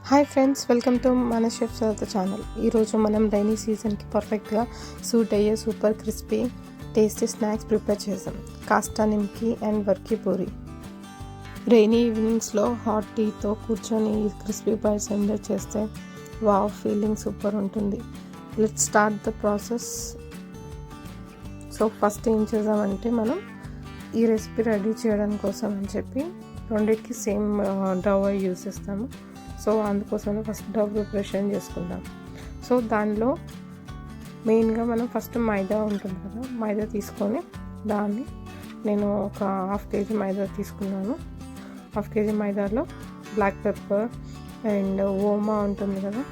Hi friends, welcome to మన chef సరత channel. ఈరోజు మనం రైనీ సీజన్కి పర్ఫెక్ట్గా సూట్ అయ్యే super crispy tasty snacks prepare చేసాం. కాస్తా నిమ్కి and Varkey puri. Rainy ఈవినింగ్స్లో hot టీతో కూర్చొని ఈ క్రిస్పీ బైట్స్ ఎంజాయ్ చేస్తే వావ్ ఫీలింగ్ సూపర్ ఉంటుంది. Let's start the process. So first ఏం చేద్దామంటే మనం ఈ రెసిపీ రెడీ చేయడం కోసం అని చెప్పి రెండింటికి సేమ్ డవ్ యూజ్ చేస్తాము. సో అందుకోసమే ఫస్ట్ డవ్ ప్రిపరేషన్ చేసుకుందాం. సో దానిలో మెయిన్గా మనం ఫస్ట్ మైదా ఉంటుంది కదా, మైదా తీసుకొని దాన్ని నేను ఒక హాఫ్ కేజీ మైదా తీసుకున్నాను. హాఫ్ కేజీ మైదాలో బ్లాక్ పెప్పర్ అండ్ ఓమా ఉంటుంది కదా,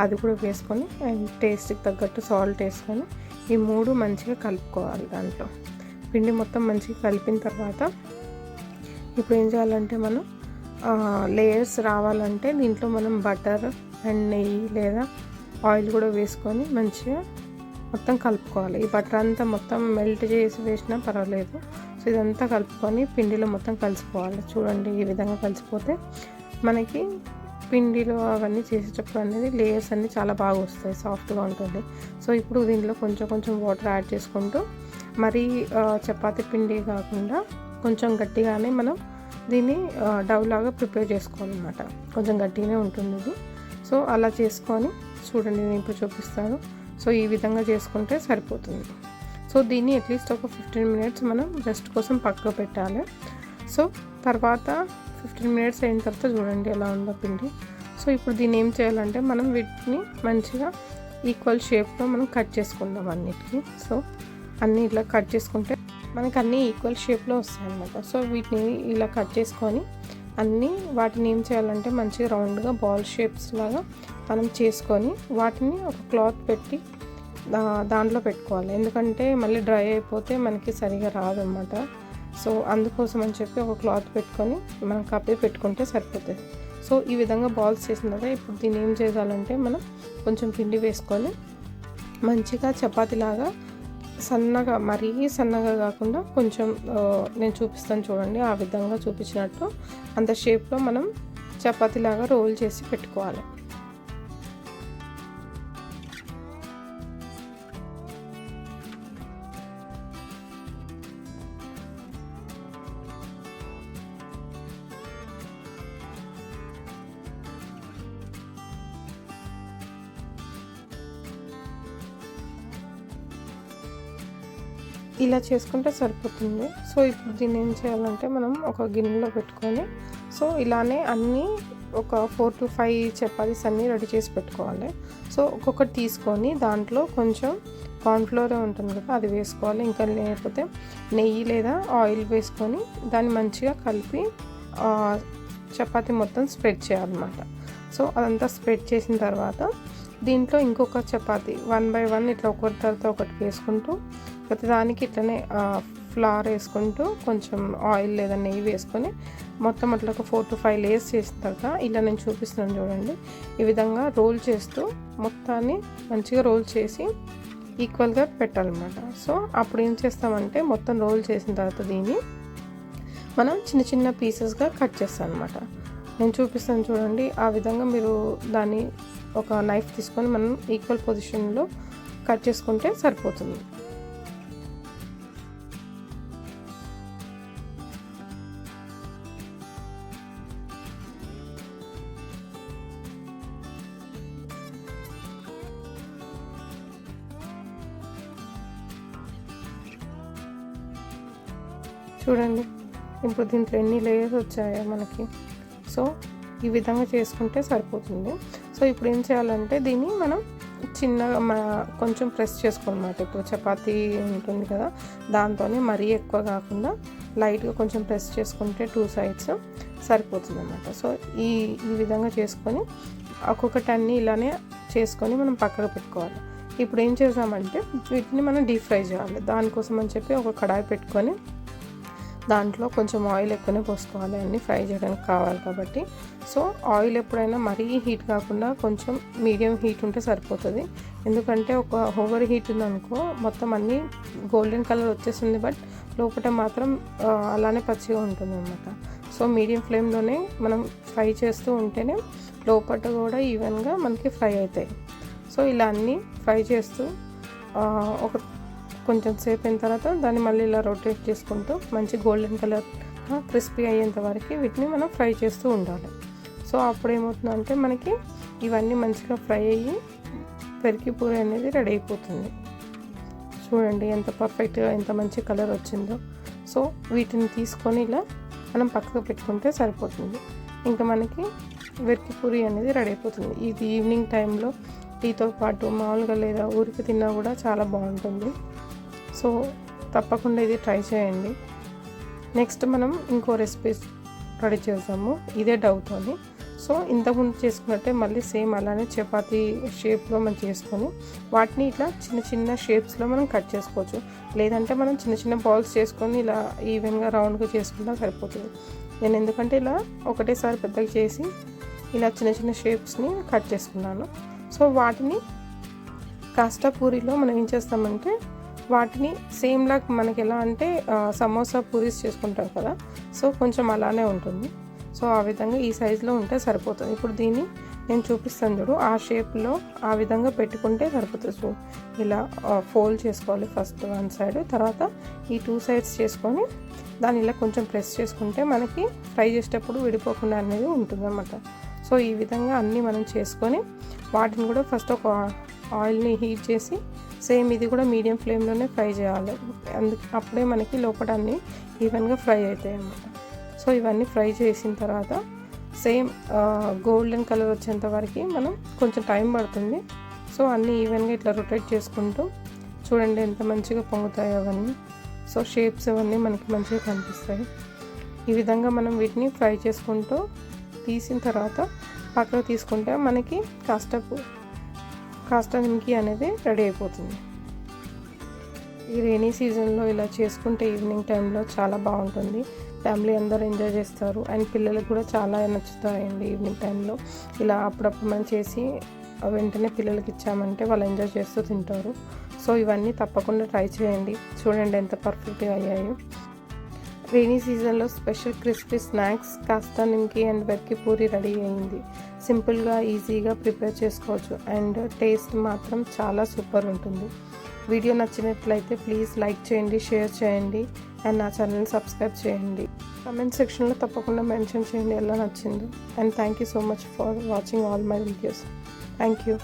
అది కూడా వేసుకొని అండ్ టేస్ట్కి తగ్గట్టు సాల్ట్ వేసుకొని ఈ మూడు మంచిగా కలుపుకోవాలి. దాంట్లో పిండి మొత్తం మంచిగా కలిపిన తర్వాత ఇప్పుడు ఏం చేయాలంటే మనం లేయర్స్ రావాలంటే దీంట్లో మనం బటర్ అండ్ నెయ్యి లేదా ఆయిల్ కూడా వేసుకొని మంచిగా మొత్తం కలుపుకోవాలి. ఈ బటర్ అంతా మొత్తం మెల్ట్ చేసి వేసినా పర్వాలేదు. సో ఇదంతా కలుపుకొని పిండిలో మొత్తం కలిసిపోవాలి. చూడండి, ఈ విధంగా కలిసిపోతే మనకి పిండిలో అవన్నీ చేసేటప్పుడు అనేది లేయర్స్ అన్నీ చాలా బాగా వస్తాయి, సాఫ్ట్గా ఉంటుంది. సో ఇప్పుడు దీంట్లో కొంచెం కొంచెం వాటర్ యాడ్ చేసుకుంటూ మరీ చపాతీ పిండి కాకుండా కొంచెం గట్టిగానే మనం దీన్ని డవ్ లాగా ప్రిపేర్ చేసుకోవాలన్నమాట. కొంచెం గట్టిగానే ఉంటుంది ఇది. సో అలా చేసుకొని చూడండి, నేను ఇప్పుడు చూపిస్తాను. సో ఈ విధంగా చేసుకుంటే సరిపోతుంది. సో దీన్ని అట్లీస్ట్ ఒక 15 minutes మనం రెస్ట్ కోసం పక్కకు పెట్టాలి. సో తర్వాత 15 minutes అయిన తర్వాత చూడండి ఎలా ఉందో పిండి. సో ఇప్పుడు దీన్ని ఏం చేయాలంటే మనం వీటిని మంచిగా ఈక్వల్ షేప్లో మనం కట్ చేసుకుందాం అన్నిటికీ. సో అన్నీ ఇట్లా కట్ చేసుకుంటే మనకు అన్నీ ఈక్వల్ షేప్లో వస్తాయి అన్నమాట. సో వీటిని ఇలా కట్ చేసుకొని వాటిని ఏం చేయాలంటే మంచిగా రౌండ్గా బాల్ షేప్స్ లాగా మనం చేసుకొని వాటిని ఒక క్లాత్ పెట్టి దాంట్లో పెట్టుకోవాలి. ఎందుకంటే మళ్ళీ డ్రై అయిపోతే మనకి సరిగా రాదన్నమాట. సో అందుకోసం అని చెప్పి ఒక క్లాత్ పెట్టుకొని మనం కప్పి పెట్టుకుంటే సరిపోతుంది. సో ఈ విధంగా బాల్స్ చేసిన తర్వాత ఇప్పుడు దీన్ని ఏం చేయాలంటే మనం కొంచెం పిండి వేసుకొని మంచిగా చపాతీలాగా సన్నగా, మరీ సన్నగా కాకుండా కొంచెం నేను చూపిస్తాను చూడండి, ఆ విధంగా చూపించినట్టు అంత షేప్లో మనం చపాతీలాగా రోల్ చేసి పెట్టుకోవాలి. ఇలా చేసుకుంటే సరిపోతుంది. సో ఇప్పుడు దీన్ని ఏం చేయాలంటే మనం ఒక గిన్నెలో పెట్టుకొని సో ఇలానే అన్నీ ఒక 4 to 5 చపాతీస్ అన్నీ రెడీ చేసి పెట్టుకోవాలి. సో ఒక్కొక్కటి తీసుకొని దాంట్లో కొంచెం కార్న్ఫ్లోర్ ఉంటుంది కదా, అది వేసుకోవాలి. ఇంకా లేకపోతే నెయ్యి లేదా ఆయిల్ వేసుకొని దాన్ని మంచిగా కలిపి చపాతీ మొత్తం స్ప్రెడ్ చేయాలన్నమాట. సో అదంతా స్ప్రెడ్ చేసిన తర్వాత దీంట్లో ఇంకొక చపాతీ 1 by 1 ఇట్లా ఒకటి తర్వాత ఒకటి వేసుకుంటూ ప్రతి దానికి ఇట్లనే ఫ్లవర్ వేసుకుంటూ కొంచెం ఆయిల్ లేదా నెయ్యి వేసుకొని మొత్తం అట్లా ఒక 4 to 5 లేయర్స్ చేసిన తర్వాత ఇలా నేను చూపిస్తున్నాను చూడండి, ఈ విధంగా రోల్ చేస్తూ మొత్తాన్ని మంచిగా రోల్ చేసి ఈక్వల్గా పెట్టాలన్నమాట. సో అప్పుడు ఏం చేస్తామంటే మొత్తం రోల్ చేసిన తర్వాత దీన్ని మనం చిన్న చిన్న పీసెస్గా కట్ చేస్తాం అనమాట. నేను చూపిస్తాను చూడండి, ఆ విధంగా మీరు దాన్ని ఒక నైఫ్ తీసుకొని మనం ఈక్వల్ పొజిషన్లో కట్ చేసుకుంటే సరిపోతుంది. చూడండి ఇప్పుడు దీంట్లో ఎన్ని లేయర్స్ వచ్చాయో మనకి. సో ఈ విధంగా చేసుకుంటే సరిపోతుంది. సో ఇప్పుడు ఏం చేయాలంటే దీన్ని మనం చిన్నగా కొంచెం ప్రెస్ చేసుకోవాలన్నమాట. ఇప్పుడు చపాతీ ఉంటుంది కదా, దాంతోనే మరీ ఎక్కువ కాకుండా లైట్గా కొంచెం ప్రెస్ చేసుకుంటే 2 sides సరిపోతుంది అన్నమాట. సో ఈ విధంగా చేసుకొని ఒక్కొక్కటి అన్నీ ఇలానే చేసుకొని మనం పక్కకు పెట్టుకోవాలి. ఇప్పుడు ఏం చేసామంటే వీటిని మనం డీప్ ఫ్రై చేయాలి. దానికోసం అని చెప్పి ఒక కడాయి పెట్టుకొని దాంట్లో కొంచెం ఆయిల్ ఎక్కువనే పోసుకోవాలి, అన్నీ ఫ్రై చేయడానికి కావాలి కాబట్టి. సో ఆయిల్ ఎప్పుడైనా మరీ హీట్ కాకుండా కొంచెం మీడియం హీట్ ఉంటే సరిపోతుంది. ఎందుకంటే ఒక ఓవర్ హీట్ ఉందనుకో మొత్తం అన్నీ గోల్డెన్ కలర్ వచ్చేస్తుంది, బట్ లోపల మాత్రం అలానే పచ్చిగా ఉంటుంది అన్నమాట. సో మీడియం ఫ్లేమ్లోనే మనం ఫ్రై చేస్తూ ఉంటేనే లోపల కూడా ఈవెన్గా మనకి ఫ్రై అవుతాయి. సో ఇలా అన్నీ ఫ్రై చేస్తూ ఒక కొంచెం సేపు అయిన తర్వాత దాన్ని మళ్ళీ ఇలా రొటేట్ చేసుకుంటూ మంచి గోల్డెన్ కలర్ క్రిస్పీ అయ్యేంత వరకు వీటిని మనం ఫ్రై చేస్తూ ఉండాలి. సో అప్పుడు ఏమవుతుందంటే మనకి ఇవన్నీ మంచిగా ఫ్రై అయ్యి వెర్కి పూరి అనేది రెడీ అయిపోతుంది. చూడండి ఎంత పర్ఫెక్ట్గా ఎంత మంచి కలర్ వచ్చిందో. సో వీటిని తీసుకొని ఇలా మనం పక్కకు పెట్టుకుంటే సరిపోతుంది. ఇంకా మనకి వెర్కి పూరి అనేది రెడీ అయిపోతుంది. ఇది ఈవినింగ్ టైంలో టీతో పాటు మామూలుగా లేదా ఊరికి తిన్నా కూడా చాలా బాగుంటుంది. సో తప్పకుండా ఇది ట్రై చేయండి. నెక్స్ట్ మనం ఇంకో రెసిపీ రెడీ చేద్దాము ఇదే డౌతోని. సో ఇంతకుముందు చేసుకున్నట్టే మళ్ళీ సేమ్ అలానే చపాతీ షేప్లో మనం చేసుకొని వాటిని ఇట్లా చిన్న చిన్న షేప్స్లో మనం కట్ చేసుకోవచ్చు. లేదంటే మనం చిన్న చిన్న బాల్స్ చేసుకొని ఇలా ఈవెన్గా రౌండ్గా చేసుకుంటా సరిపోతుంది. నేను ఎందుకంటే ఇలా ఒకటేసారి పెద్దగా చేసి ఇలా చిన్న చిన్న షేప్స్ని కట్ చేసుకున్నాను. సో వాటిని కాస్తా పూరిలో మనం ఏం చేస్తామంటే వాటిని సేమ్ లాగా మనకి ఎలా అంటే సమోసా పూరీస్ చేసుకుంటాం కదా, సో కొంచెం అలానే ఉంటుంది. సో ఆ విధంగా ఈ సైజులో ఉంటే సరిపోతుంది. ఇప్పుడు దీన్ని నేను చూపిస్తాను చూడు, ఆ షేప్లో ఆ విధంగా పెట్టుకుంటే సరిపోతుంది. సో ఇలా ఫోల్డ్ చేసుకోవాలి ఫస్ట్ వన్ సైడ్, తర్వాత ఈ 2 సైడ్స్ చేసుకొని దాన్ని ఇలా కొంచెం ప్రెస్ చేసుకుంటే మనకి ఫ్రై చేసేటప్పుడు విడిపోకుండా అనేది ఉంటుంది అన్నమాట. సో ఈ విధంగా అన్నీ మనం చేసుకొని వాటిని కూడా ఫస్ట్ ఒక ఆయిల్ని హీట్ చేసి సేమ్ ఇది కూడా మీడియం ఫ్లేమ్లోనే ఫ్రై చేయాలి. అప్పుడే మనకి లోపల అన్నీ ఈవెన్గా ఫ్రై అవుతాయి అన్నమాట. సో ఇవన్నీ ఫ్రై చేసిన తర్వాత సేమ్ గోల్డెన్ కలర్ వచ్చేంత వరకు మనం కొంచెం టైం పడుతుంది. సో అన్నీ ఈవెన్గా ఇట్లా రొటేట్ చేసుకుంటూ చూడండి ఎంత మంచిగా పొంగుతాయి అవన్నీ. సో షేప్స్ అవన్నీ మనకి మంచిగా కనిపిస్తాయి. ఈ విధంగా మనం వీటిని ఫ్రై చేసుకుంటూ తీసిన తర్వాత పక్కకు తీసుకుంటే మనకి కాస్తా నిమ్కి అనేది రెడీ అయిపోతుంది. ఈ రైనీ సీజన్లో ఇలా చేసుకుంటే ఈవినింగ్ టైంలో చాలా బాగుంటుంది. ఫ్యామిలీ అందరూ ఎంజాయ్ చేస్తారు అండ్ పిల్లలకు కూడా చాలా నచ్చుతాయండి. ఈవినింగ్ టైంలో ఇలా అప్పుడప్పుడు మనం చేసి వెంటనే పిల్లలకి ఇచ్చామంటే వాళ్ళు ఎంజాయ్ చేస్తూ తింటారు. సో ఇవన్నీ తప్పకుండా ట్రై చేయండి. చూడండి ఎంత పర్ఫెక్ట్గా అయ్యాయో. రైనీ సీజన్లో స్పెషల్ క్రిస్పీ స్నాక్స్ కాస్తా నిమ్కి అండ్ వెర్కి పూరి రెడీ అయింది. సింపుల్గా ఈజీగా ప్రిపేర్ చేసుకోవచ్చు అండ్ టేస్ట్ మాత్రం చాలా సూపర్ ఉంటుంది. వీడియో నచ్చినట్లయితే ప్లీజ్ లైక్ చేయండి, షేర్ చేయండి అండ్ నా ఛానల్ని సబ్స్క్రైబ్ చేయండి. కామెంట్ సెక్షన్లో తప్పకుండా మెన్షన్ చేయండి ఎలా నచ్చిందో. And thank you so much for watching all my videos. Thank you.